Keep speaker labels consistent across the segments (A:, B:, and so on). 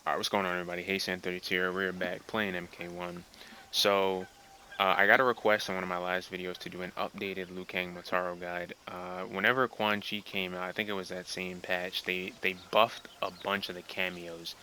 A: Alright, what's going on, everybody? Hey, San32 here. We're back playing MK1. So, I got a request on one of my last videos to do an updated Liu Kang Motaro guide. Whenever Quan Chi came out, I think it was that same patch, they buffed a bunch of the cameos.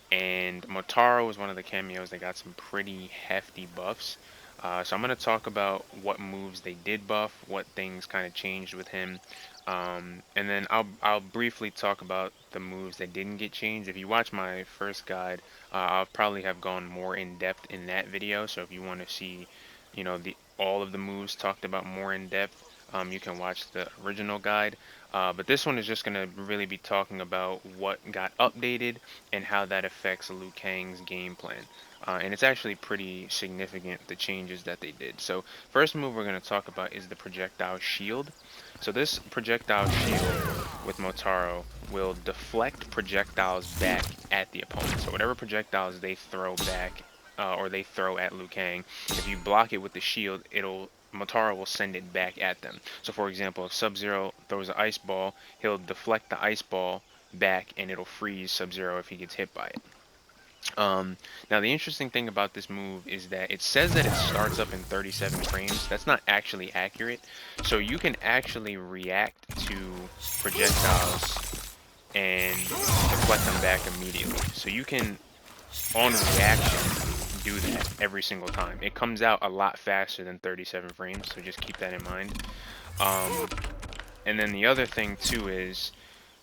A: And Motaro was one of the cameos that got some pretty hefty buffs. So I'm going to talk about what moves they did buff, what things kind of changed with him, and then I'll briefly talk about the moves that didn't get changed. If you watch my first guide, I'll probably have gone more in depth in that video. So if you want to see, the all of the moves talked about more in depth, you can watch the original guide. But this one is just going to really be talking about what got updated and how that affects Liu Kang's game plan. And it's actually pretty significant, the changes that they did. So first move we're going to talk about is the projectile shield. So this projectile shield with Motaro will deflect projectiles back at the opponent. So whatever projectiles they throw back or they throw at Liu Kang, if you block it with the shield, Motaro will send it back at them. So for example, if Sub-Zero throws an ice ball, he'll deflect the ice ball back and it'll freeze Sub-Zero if he gets hit by it. Now the interesting thing about this move is that it says that it starts up in 37 frames. That's not actually accurate. So you can actually react to projectiles and deflect them back immediately. So you can, on reaction, do that every single time. It comes out a lot faster than 37 frames, so just keep that in mind. And then the other thing too is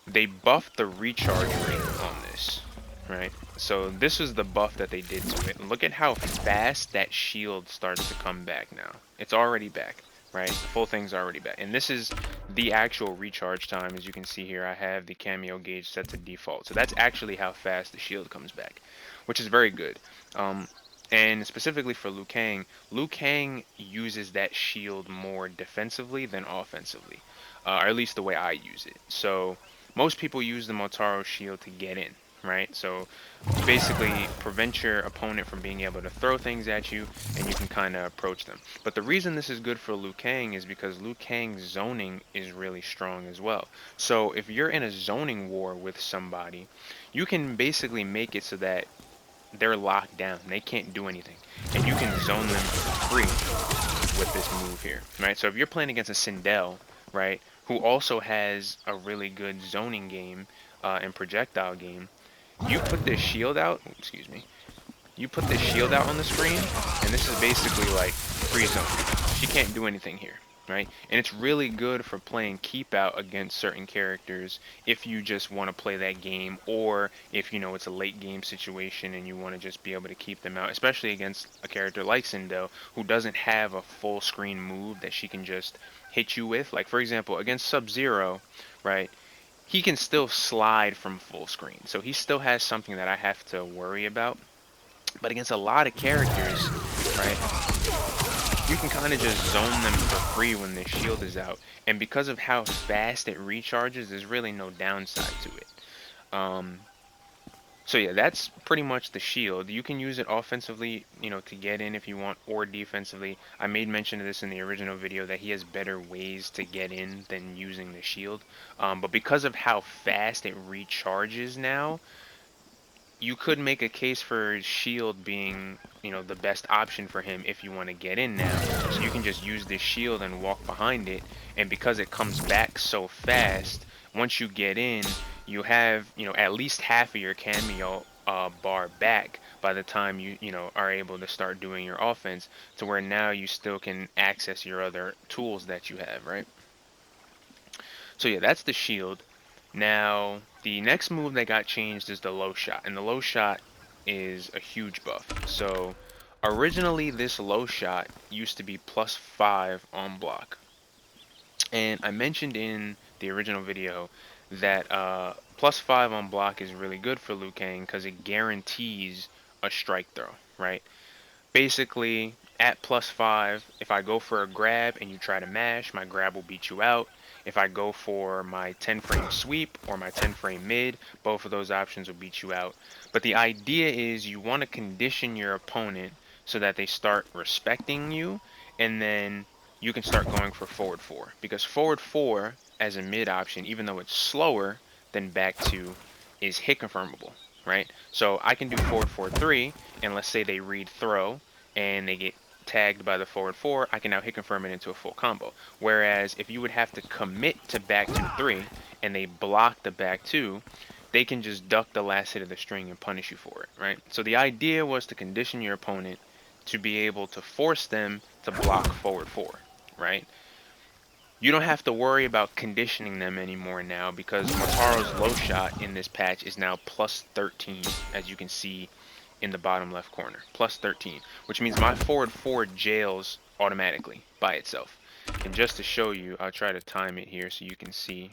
A: they buffed the recharge rate on this, right? So this is the buff that they did to it. Look at how fast that shield starts to come back now. It's already back, right? The full thing's already back. And this is the actual recharge time. As you can see here, I have the cameo gauge set to default. So that's actually how fast the shield comes back, which is very good. And specifically for Liu Kang uses that shield more defensively than offensively, or at least the way I use it. So most people use the Motaro shield to get in, right? So basically prevent your opponent from being able to throw things at you, and you can kind of approach them. But the reason this is good for Liu Kang is because Liu Kang's zoning is really strong as well. So if you're in a zoning war with somebody, you can basically make it so that they're locked down. They can't do anything. And you can zone them free with this move here, right? So if you're playing against a Sindel, right, who also has a really good zoning game and projectile game, you put this shield out, excuse me, you put this shield out on the screen, and this is basically like free zone. She can't do anything here, right? And it's really good for playing keep out against certain characters if you just want to play that game, or if you know it's a late game situation and you want to just be able to keep them out, especially against a character like Sindel who doesn't have a full screen move that she can just hit you with. Like for example, against Sub-Zero, right? He can still slide from full screen, so he still has something that I have to worry about. But against a lot of characters, right, you can kind of just zone them for free when their shield is out. And because of how fast it recharges, there's really no downside to it. So yeah, that's pretty much the shield. You can use it offensively, to get in if you want, or defensively. I made mention of this in the original video that he has better ways to get in than using the shield. But because of how fast it recharges now, you could make a case for shield being, the best option for him if you want to get in now. So you can just use this shield and walk behind it, and because it comes back so fast, once you get in, you have, at least half of your cameo bar back by the time you are able to start doing your offense, to where now you still can access your other tools that you have, right? So yeah, that's the shield. Now, the next move that got changed is the low shot, and the low shot is a huge buff. So, originally this low shot used to be +5 on block. And I mentioned in the original video that +5 on block is really good for Liu Kang because it guarantees a strike throw, right? Basically, at +5, if I go for a grab and you try to mash, my grab will beat you out. If I go for my 10 frame sweep or my 10 frame mid, both of those options will beat you out. But the idea is you want to condition your opponent so that they start respecting you, and then you can start going for forward 4. Because forward 4 as a mid option, even though it's slower than back 2, is hit confirmable. right? So I can do forward 4-3, and let's say they read throw, and they get tagged by the forward 4, I can now hit confirm it into a full combo. Whereas if you would have to commit to back 2-3, and they block the back 2, they can just duck the last hit of the string and punish you for it, right? So the idea was to condition your opponent to be able to force them to block forward 4, right? You don't have to worry about conditioning them anymore now because Motaro's low shot in this patch is now plus 13, as you can see in the bottom left corner. Plus 13, which means my forward 4 jails automatically by itself. And just to show you, I'll try to time it here so you can see.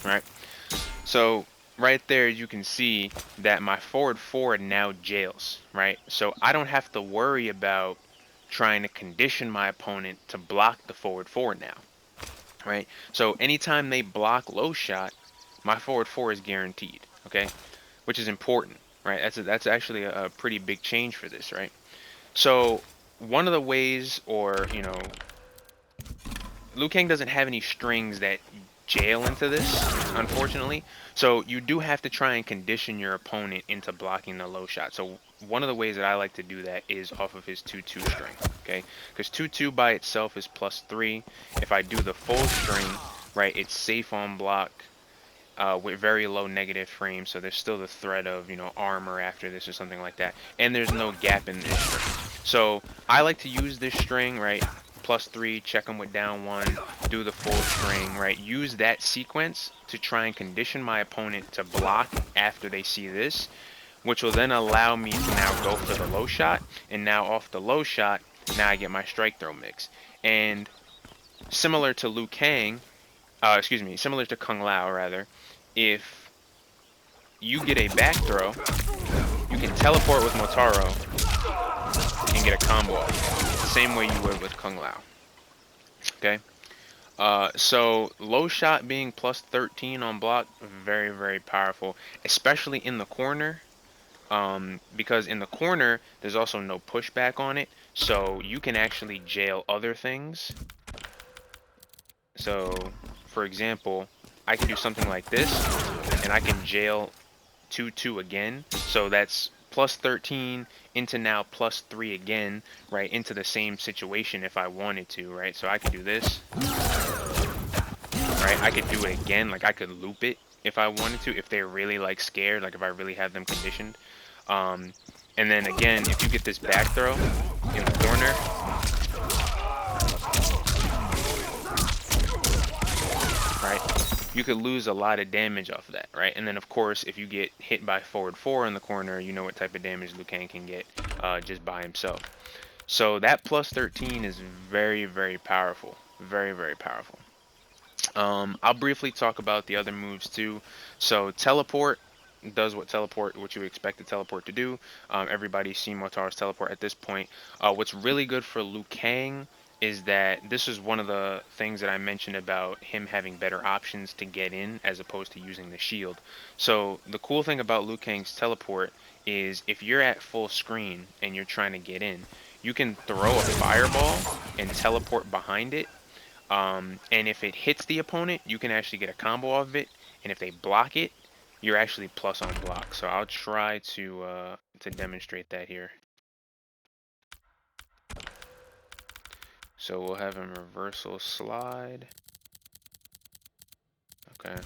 A: Right? So right there you can see that my forward 4 now jails, right? So I don't have to worry about trying to condition my opponent to block the forward 4 now, right? So anytime they block low shot, my forward 4 is guaranteed, okay? Which is important, right? That's actually a pretty big change for this, right? So one of the ways, or Liu Kang doesn't have any strings that jail into this, unfortunately. So you do have to try and condition your opponent into blocking the low shot. So one of the ways that I like to do that is off of his 2-2 string, okay? Because 2-2 by itself is plus 3. If I do the full string, right, it's safe on block with very low negative frame. So there's still the threat of, armor after this or something like that. And there's no gap in this string. So I like to use this string, right? Plus 3, check them with down 1, do the full string, right? Use that sequence to try and condition my opponent to block after they see this, which will then allow me to now go for the low shot. And now off the low shot, now I get my strike throw mix. And similar to Liu Kang, similar to Kung Lao rather, if you get a back throw, you can teleport with Motaro and get a combo off, the same way you would with Kung Lao. Okay? So low shot being plus 13 on block, very, very powerful, especially in the corner. Because in the corner, there's also no pushback on it, so you can actually jail other things. So, for example, I can do something like this, and I can jail 2-2 again. So that's plus 13 into now plus 3 again, right, into the same situation if I wanted to, right? So I could do this, right? I could do it again, like I could loop it if I wanted to, if they're really like scared, like if I really have them conditioned. And then again, if you get this back throw in the corner, right, you could lose a lot of damage off of that, right? And then of course, if you get hit by forward 4 in the corner, you know what type of damage Liu Kang can get just by himself. So that plus 13 is very, very powerful. Very, very powerful. I'll briefly talk about the other moves too. So teleport does what you expect the teleport to do. Everybody's seen Motaro's teleport at this point. What's really good for Liu Kang is that this is one of the things that I mentioned about him having better options to get in as opposed to using the shield. So the cool thing about Liu Kang's teleport is if you're at full screen and you're trying to get in, you can throw a fireball and teleport behind it, and if it hits the opponent, you can actually get a combo off of it. And if they block it, you're actually plus on block. So I'll try to demonstrate that here. So we'll have him reversal slide. Okay.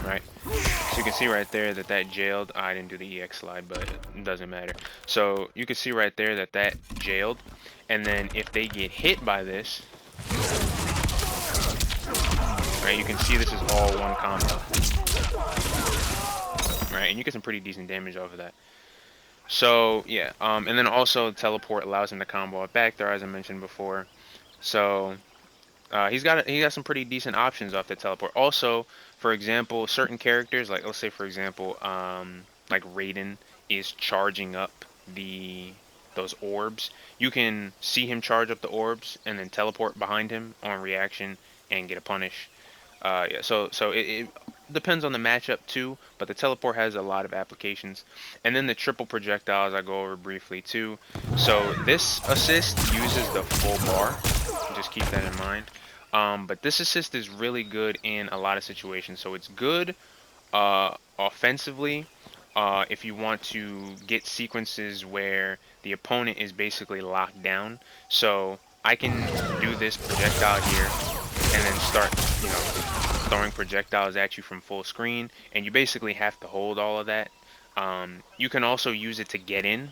A: Right. So you can see right there that that jailed. I didn't do the EX slide, but it doesn't matter. So you can see right there that that jailed. And then if they get hit by this, right, you can see this is all one combo. Right, and you get some pretty decent damage off of that. So yeah, and then also teleport allows him to combo it back there, as I mentioned before. So he got some pretty decent options off the teleport. Also, for example, certain characters, like let's say for example, like Raiden is charging up those orbs. You can see him charge up the orbs and then teleport behind him on reaction and get a punish. Yeah, so depends on the matchup too, but the teleport has a lot of applications. And then the triple projectiles I go over briefly too. So this assist uses the full bar. Just keep that in mind. But this assist is really good in a lot of situations. So it's good offensively, if you want to get sequences where the opponent is basically locked down. So I can do this projectile here and then start, throwing projectiles at you from full screen, and you basically have to hold all of that. You can also use it to get in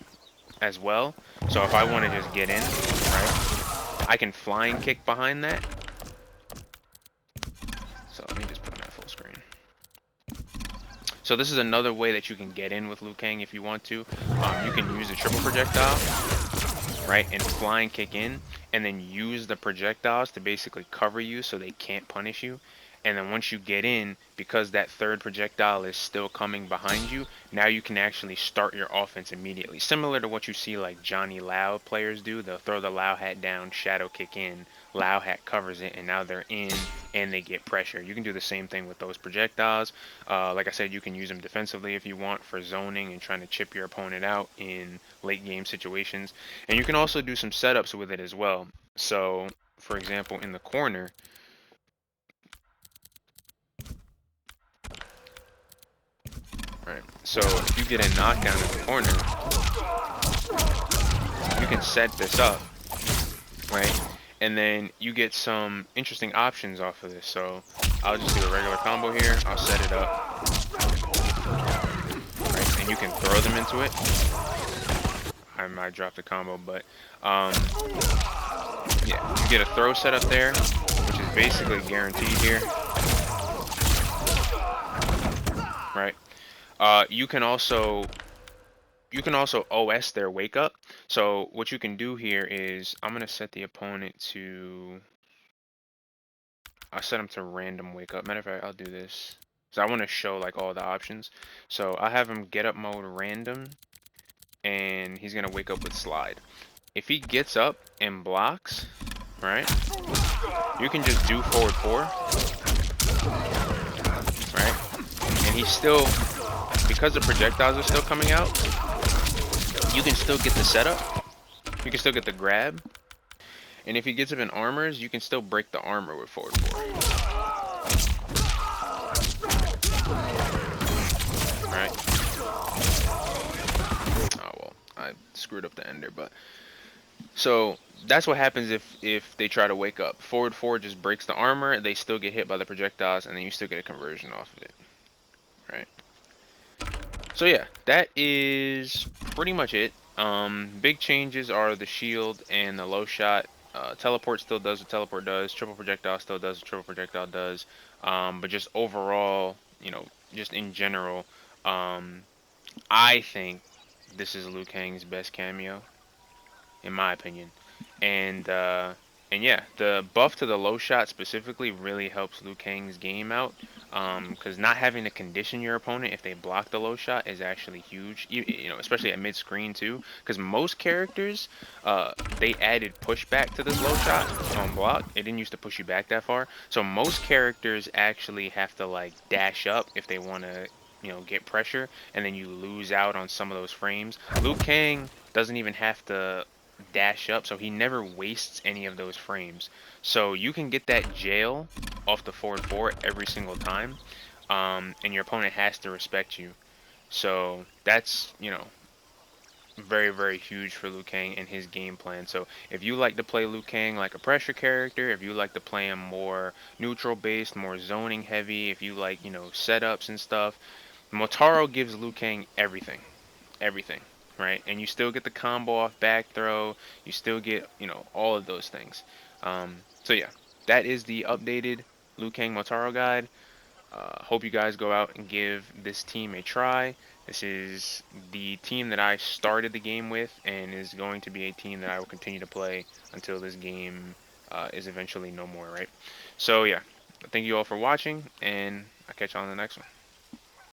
A: as well. So if I want to just get in, right, I can flying kick behind that. So let me just put that full screen. So this is another way that you can get in with Liu Kang if you want to. You can use a triple projectile, right, and flying kick in, and then use the projectiles to basically cover you so they can't punish you. And then once you get in, because that third projectile is still coming behind you, now you can actually start your offense immediately. Similar to what you see like Johnny Lau players do. They'll throw the Lau hat down, shadow kick in, Lau hat covers it, and now they're in and they get pressure. You can do the same thing with those projectiles. Like I said, you can use them defensively if you want for zoning and trying to chip your opponent out in late game situations. And you can also do some setups with it as well. So, for example, in the corner, right? So if you get a knockdown in the corner, you can set this up, right? And then you get some interesting options off of this. So I'll just do a regular combo here. I'll set it up, right? And you can throw them into it. I might drop the combo, but yeah, you get a throw set up there, which is basically guaranteed here, right? You can also OS their wake up. So what you can do here is I'm gonna set the opponent to, I'll set him to random wake up. Matter of fact, I'll do this. So I want to show like all the options. So I have him get up mode random, and he's gonna wake up with slide. If he gets up and blocks, right, you can just do forward four, right, and he's still, because the projectiles are still coming out, you can still get the setup, you can still get the grab, and if he gets up in armors, you can still break the armor with forward four. Right? Oh well, I screwed up the ender, but so that's what happens if they try to wake up. Forward four just breaks the armor, they still get hit by the projectiles, and then you still get a conversion off of it. Right? So yeah, that is pretty much it. Big changes are the shield and the low shot. Teleport still does what teleport does. Triple projectile still does what triple projectile does. But just overall, just in general, I think this is Liu Kang's best cameo, in my opinion. And and yeah, the buff to the low shot specifically really helps Liu Kang's game out. Because not having to condition your opponent if they block the low shot is actually huge. Especially at mid screen too. Because most characters, they added pushback to this low shot on block. It didn't used to push you back that far. So most characters actually have to like dash up if they want to, get pressure, and then you lose out on some of those frames. Liu Kang doesn't even have to dash up, so he never wastes any of those frames. So you can get that jail off the forward four every single time, and your opponent has to respect you. So that's, very, very huge for Liu Kang and his game plan. So if you like to play Liu Kang like a pressure character, if you like to play him more neutral based, more zoning heavy, if you like, setups and stuff, Motaro gives Liu Kang everything, right? And you still get the combo off back throw. You still get, all of those things. So yeah, that is the updated Liu Kang Motaro guide. Hope you guys go out and give this team a try. This is the team that I started the game with, and is going to be a team that I will continue to play until this game is eventually no more, right? So yeah, thank you all for watching, and I'll catch you on the next one.